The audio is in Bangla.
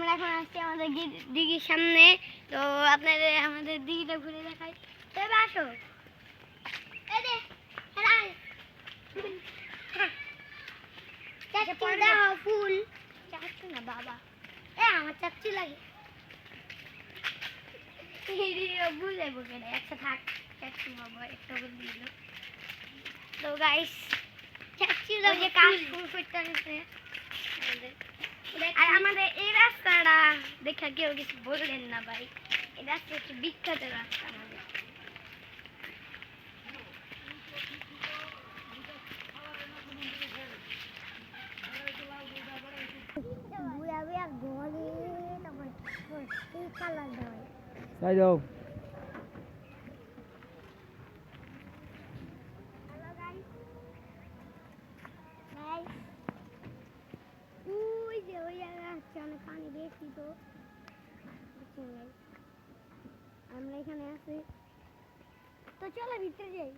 আমরা এখন আসছি আমাদের দিঘির সামনে। তো আপনাদের আমাদের দিঘিটা ঘুরে দেখাই। তবে আসো ফুল চাচ্ছি না বাবা, আমার চাচ্ছি লাগে বুঝে বুঝে না একটা থাক চাচ্ছি বাবা একটা দিল। তো গাইস চাচ্ছি যে কাশ ফুল ফুটতে আছে আর আমাদের এই রাস্তাটা দেখা কেউ কিছু বললেন না ভাই, এই রাস্তা হচ্ছে বিখ্যাত রাস্তা আমাদের। তাই যাও অনেক পানি বেশি, তো আমরা এখানে আছি, তো চলো ভিতরে যাই।